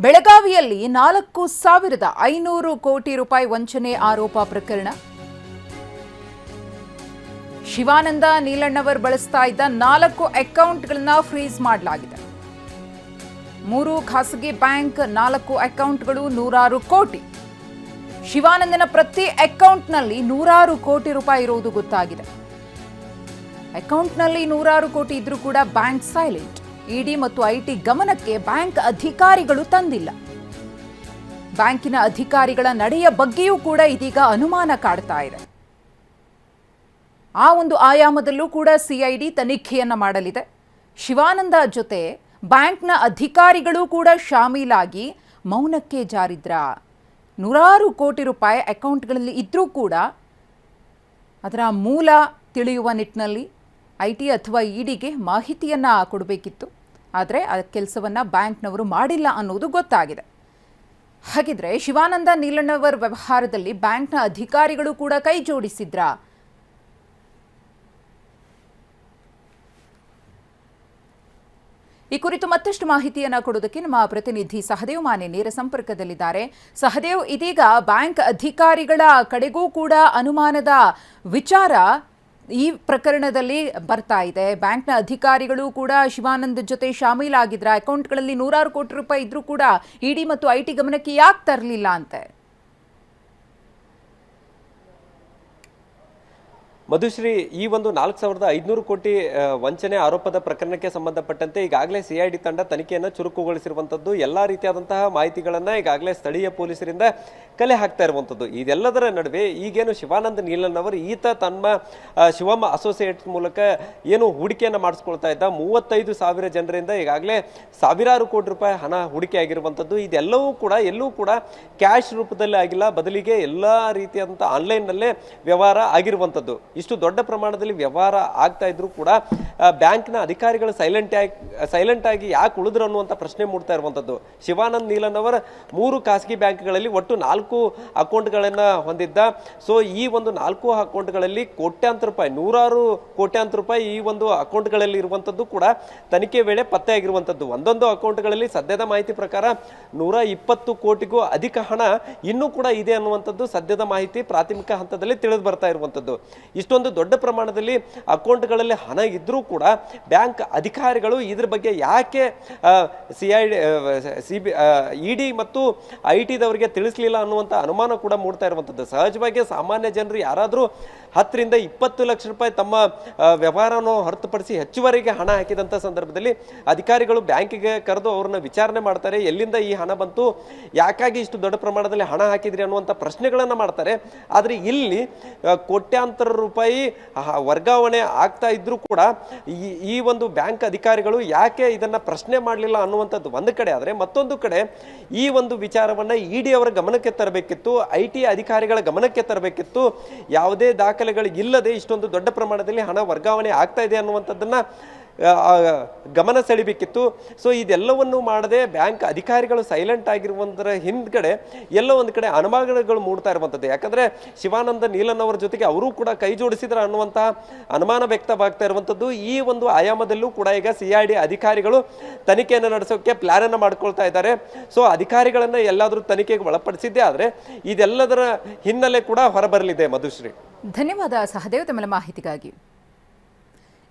ಬೆಳಗಾವಿಯಲ್ಲಿ 4,500 ಕೋಟಿ ರೂಪಾಯಿ ವಂಚನೆ ಆರೋಪ ಪ್ರಕರಣ. ಶಿವಾನಂದ ನೀಲಣ್ಣವರ್ ಬಳಸ್ತಾ ಇದ್ದ 4 ಅಕೌಂಟ್ಗಳನ್ನ ಫ್ರೀಸ್ ಮಾಡಲಾಗಿದೆ. 3 ಖಾಸಗಿ ಬ್ಯಾಂಕ್, 4 ಅಕೌಂಟ್ಗಳು, 100 ಕೋಟಿ. ಶಿವಾನಂದನ ಪ್ರತಿ ಅಕೌಂಟ್ನಲ್ಲಿ 100 ಕೋಟಿ ರೂಪಾಯಿ ಇರುವುದು ಗೊತ್ತಾಗಿದೆ. ಅಕೌಂಟ್ನಲ್ಲಿ 100 ಕೋಟಿ ಇದ್ರೂ ಕೂಡ ಬ್ಯಾಂಕ್ ಸೈಲೆಂಟ್. ಇಡಿ ಮತ್ತು ಐಟಿ ಗಮನಕ್ಕೆ ಬ್ಯಾಂಕ್ ಅಧಿಕಾರಿಗಳು ತಂದಿಲ್ಲ. ಬ್ಯಾಂಕಿನ ಅಧಿಕಾರಿಗಳ ನಡೆಯ ಬಗ್ಗೆಯೂ ಕೂಡ ಇದೀಗ ಅನುಮಾನ ಕಾಡ್ತಾ ಇದೆ. ಆ ಒಂದು ಆಯಾಮದಲ್ಲೂ ಕೂಡ ಸಿಐಡಿ ತನಿಖೆಯನ್ನ ಮಾಡಲಿದೆ. ಶಿವಾನಂದ ಜೊತೆ ಬ್ಯಾಂಕ್ನ ಅಧಿಕಾರಿಗಳು ಕೂಡ ಶಾಮೀಲಾಗಿ ಮೌನಕ್ಕೆ ಜಾರಿದ್ರ. 100 ಕೋಟಿ ರೂಪಾಯಿ ಅಕೌಂಟ್ಗಳಲ್ಲಿ ಇದ್ರೂ ಕೂಡ ಅದರ ಮೂಲ ತಿಳಿಯುವ ನಿಟ್ಟಿನಲ್ಲಿ ಐಟಿ ಅಥವಾ ಇಡಿಗೆ ಮಾಹಿತಿಯನ್ನ ಕೊಡಬೇಕಿತ್ತು. ಆದರೆ ಆ ಕೆಲಸವನ್ನ ಬ್ಯಾಂಕ್ನವರು ಮಾಡಿಲ್ಲ ಅನ್ನೋದು ಗೊತ್ತಾಗಿದೆ. ಹಾಗಿದ್ರೆ ಶಿವಾನಂದ ನೀಲಣ್ಣವರ್ ವ್ಯವಹಾರದಲ್ಲಿ ಬ್ಯಾಂಕ್ನ ಅಧಿಕಾರಿಗಳು ಕೂಡ ಕೈ ಜೋಡಿಸಿದ್ರ? ಈ ಕುರಿತು ಮತ್ತಷ್ಟು ಮಾಹಿತಿಯನ್ನ ಕೊಡೋದಕ್ಕೆ ನಮ್ಮ ಪ್ರತಿನಿಧಿ ಸಹದೇವ್ ಮಾನೆ ನೇರ ಸಂಪರ್ಕದಲ್ಲಿದ್ದಾರೆ. ಸಹದೇವ್, ಇದೀಗ ಬ್ಯಾಂಕ್ ಅಧಿಕಾರಿಗಳ ಕಡೆಗೂ ಕೂಡ ಅನುಮಾನದ ವಿಚಾರ ಈ ಪ್ರಕರಣದಲ್ಲಿ ಬರ್ತಾ ಇದೆ. ಬ್ಯಾಂಕ್ನ ಅಧಿಕಾರಿಗಳು ಕೂಡ ಶಿವಾನಂದ್ ಜೊತೆ ಶಾಮೀಲಾಗಿದ್ರ. ಅಕೌಂಟ್ಗಳಲ್ಲಿ 100 ಕೋಟಿ ರೂಪಾಯಿ ಇದ್ರೂ ಕೂಡ ಇಡಿ ಮತ್ತು ಐಟಿ ಗಮನಕ್ಕೆ ಯಾಕೆ ತರಲಿಲ್ಲ ಅಂತೆ? ಮಧುಶ್ರೀ, ಈ ಒಂದು 4,500 ಕೋಟಿ ವಂಚನೆ ಆರೋಪದ ಪ್ರಕರಣಕ್ಕೆ ಸಂಬಂಧಪಟ್ಟಂತೆ ಈಗಾಗಲೇ ಸಿಐಡಿ ತಂಡ ತನಿಖೆಯನ್ನು ಚುರುಕುಗೊಳಿಸಿರುವಂಥದ್ದು. ಎಲ್ಲ ರೀತಿಯಾದಂತಹ ಮಾಹಿತಿಗಳನ್ನು ಈಗಾಗಲೇ ಸ್ಥಳೀಯ ಪೊಲೀಸರಿಂದ ಕಲೆ ಹಾಕ್ತಾ ಇರುವಂಥದ್ದು. ಇದೆಲ್ಲದರ ನಡುವೆ ಈಗೇನು ಶಿವಾನಂದ ನೀಲಣ್ಣವರು ಈತ ತಮ್ಮ ಶಿವಮ್ಮ ಅಸೋಸಿಯೇಟ್ಸ್ ಮೂಲಕ ಏನು ಹೂಡಿಕೆಯನ್ನು ಮಾಡಿಸ್ಕೊಳ್ತಾ ಇದ್ದ 35,000 ಜನರಿಂದ ಈಗಾಗಲೇ ಸಾವಿರಾರು ಕೋಟಿ ರೂಪಾಯಿ ಹಣ ಹೂಡಿಕೆ ಆಗಿರುವಂಥದ್ದು. ಇದೆಲ್ಲವೂ ಕೂಡ ಎಲ್ಲೂ ಕೂಡ ಕ್ಯಾಶ್ ರೂಪದಲ್ಲಿ ಆಗಿಲ್ಲ, ಬದಲಿಗೆ ಎಲ್ಲ ರೀತಿಯಾದಂಥ ಆನ್ಲೈನ್ನಲ್ಲೇ ವ್ಯವಹಾರ ಆಗಿರುವಂಥದ್ದು. ಇಷ್ಟು ದೊಡ್ಡ ಪ್ರಮಾಣದಲ್ಲಿ ವ್ಯವಹಾರ ಆಗ್ತಾ ಇದ್ರು ಕೂಡ ಬ್ಯಾಂಕ್ನ ಅಧಿಕಾರಿಗಳು ಸೈಲೆಂಟ್ ಆಗಿ ಯಾಕೆ ಉಳಿದ್ರು ಅನ್ನುವಂಥ ಪ್ರಶ್ನೆ ಮೂಡ್ತಾ ಇರುವಂಥದ್ದು. ಶಿವಾನಂದ್ ನೀಲಣ್ಣವರ 3 ಖಾಸಗಿ ಬ್ಯಾಂಕ್ಗಳಲ್ಲಿ ಒಟ್ಟು 4 ಅಕೌಂಟ್ಗಳನ್ನು ಹೊಂದಿದ್ದ. ಸೊ ಈ ಒಂದು 4 ಅಕೌಂಟ್ಗಳಲ್ಲಿ ಕೋಟ್ಯಾಂತರ ರೂಪಾಯಿ, 100 ಕೋಟ್ಯಾಂತರ ರೂಪಾಯಿ ಈ ಒಂದು ಅಕೌಂಟ್ಗಳಲ್ಲಿ ಇರುವಂಥದ್ದು ಕೂಡ ತನಿಖೆ ವೇಳೆ ಪತ್ತೆ ಆಗಿರುವಂಥದ್ದು. ಒಂದೊಂದು ಅಕೌಂಟ್ಗಳಲ್ಲಿ ಸದ್ಯದ ಮಾಹಿತಿ ಪ್ರಕಾರ 120 ಕೋಟಿಗೂ ಅಧಿಕ ಹಣ ಇನ್ನೂ ಕೂಡ ಇದೆ ಅನ್ನುವಂಥದ್ದು ಸದ್ಯದ ಮಾಹಿತಿ ಪ್ರಾಥಮಿಕ ಹಂತದಲ್ಲಿ ತಿಳಿದು ಬರ್ತಾ ಇರುವಂಥದ್ದು. ಇಷ್ಟೊಂದು ದೊಡ್ಡ ಪ್ರಮಾಣದಲ್ಲಿ ಅಕೌಂಟ್ಗಳಲ್ಲಿ ಹಣ ಇದ್ರೂ ಕೂಡ ಬ್ಯಾಂಕ್ ಅಧಿಕಾರಿಗಳು ಇದ್ರ ಬಗ್ಗೆ ಯಾಕೆ ಇಡಿ ಮತ್ತು ಐಟಿದವರಿಗೆ ತಿಳಿಸಲಿಲ್ಲ ಅನ್ನುವಂಥ ಅನುಮಾನ ಕೂಡ ಮೂಡ್ತಾ ಇರುವಂಥದ್ದು. ಸಹಜವಾಗಿ ಸಾಮಾನ್ಯ ಜನರು ಯಾರಾದರೂ 10 ರಿಂದ 20 ಲಕ್ಷ ರೂಪಾಯಿ ತಮ್ಮ ವ್ಯವಹಾರವನ್ನು ಹೊರತುಪಡಿಸಿ ಹೆಚ್ಚುವರಿಗೆ ಹಣ ಹಾಕಿದಂಥ ಸಂದರ್ಭದಲ್ಲಿ ಅಧಿಕಾರಿಗಳು ಬ್ಯಾಂಕಿಗೆ ಕರೆದು ಅವ್ರನ್ನ ವಿಚಾರಣೆ ಮಾಡ್ತಾರೆ. ಎಲ್ಲಿಂದ ಈ ಹಣ ಬಂತು, ಯಾಕಾಗಿ ಇಷ್ಟು ದೊಡ್ಡ ಪ್ರಮಾಣದಲ್ಲಿ ಹಣ ಹಾಕಿದ್ರಿ ಅನ್ನುವಂಥ ಪ್ರಶ್ನೆಗಳನ್ನು ಮಾಡ್ತಾರೆ. ಆದರೆ ಇಲ್ಲಿ ಕೋಟ್ಯಾಂತರ ರೂಪಾಯಿ ವರ್ಗಾವಣೆ ಆಗ್ತಾ ಇದ್ರೂ ಕೂಡ ಈ ಒಂದು ಬ್ಯಾಂಕ್ ಅಧಿಕಾರಿಗಳು ಯಾಕೆ ಇದನ್ನ ಪ್ರಶ್ನೆ ಮಾಡಲಿಲ್ಲ ಅನ್ನುವಂಥದ್ದು ಒಂದು ಕಡೆ. ಆದರೆ ಮತ್ತೊಂದು ಕಡೆ ಈ ಒಂದು ವಿಚಾರವನ್ನ ಇಡಿ ಅವರ ಗಮನಕ್ಕೆ ತರಬೇಕಿತ್ತು, ಐಟಿ ಅಧಿಕಾರಿಗಳ ಗಮನಕ್ಕೆ ತರಬೇಕಿತ್ತು. ಯಾವುದೇ ದಾಖಲೆಗಳು ಇಲ್ಲದೆ ಇಷ್ಟೊಂದು ದೊಡ್ಡ ಪ್ರಮಾಣದಲ್ಲಿ ಹಣ ವರ್ಗಾವಣೆ ಆಗ್ತಾ ಇದೆ ಅನ್ನುವಂಥದ್ದನ್ನ ಗಮನ ಸೆಳಿಬೇಕಿತ್ತು. ಸೊ ಇದೆಲ್ಲವನ್ನು ಮಾಡದೆ ಬ್ಯಾಂಕ್ ಅಧಿಕಾರಿಗಳು ಸೈಲೆಂಟ್ ಆಗಿರುವಂದರ ಹಿಂದ್ಗಡೆ ಎಲ್ಲೋ ಒಂದು ಕಡೆ ಅನುಮಾನಗಳು ಮೂಡ್ತಾ ಇರುವಂಥದ್ದು. ಯಾಕಂದ್ರೆ ಶಿವಾನಂದ ನೀಲಣ್ಣವರ ಜೊತೆಗೆ ಅವರು ಕೂಡ ಕೈ ಜೋಡಿಸಿದ್ರ ಅನ್ನುವಂತಹ ಅನುಮಾನ ವ್ಯಕ್ತವಾಗ್ತಾ ಇರುವಂಥದ್ದು. ಈ ಒಂದು ಆಯಾಮದಲ್ಲೂ ಕೂಡ ಈಗ ಸಿಐಡಿ ಅಧಿಕಾರಿಗಳು ತನಿಖೆಯನ್ನು ನಡೆಸೋಕೆ ಪ್ಲಾನ್ ಅನ್ನು ಮಾಡ್ಕೊಳ್ತಾ ಇದ್ದಾರೆ. ಸೊ ಅಧಿಕಾರಿಗಳನ್ನ ಎಲ್ಲಾದರೂ ತನಿಖೆಗೆ ಒಳಪಡಿಸಿದ್ದೇ ಆದ್ರೆ ಇದೆಲ್ಲದರ ಹಿನ್ನೆಲೆ ಕೂಡ ಹೊರಬರಲಿದೆ. ಮಧುಶ್ರೀ, ಧನ್ಯವಾದ ಸಹದೇವ್ ತಮ್ಮ ಮಾಹಿತಿಗಾಗಿ.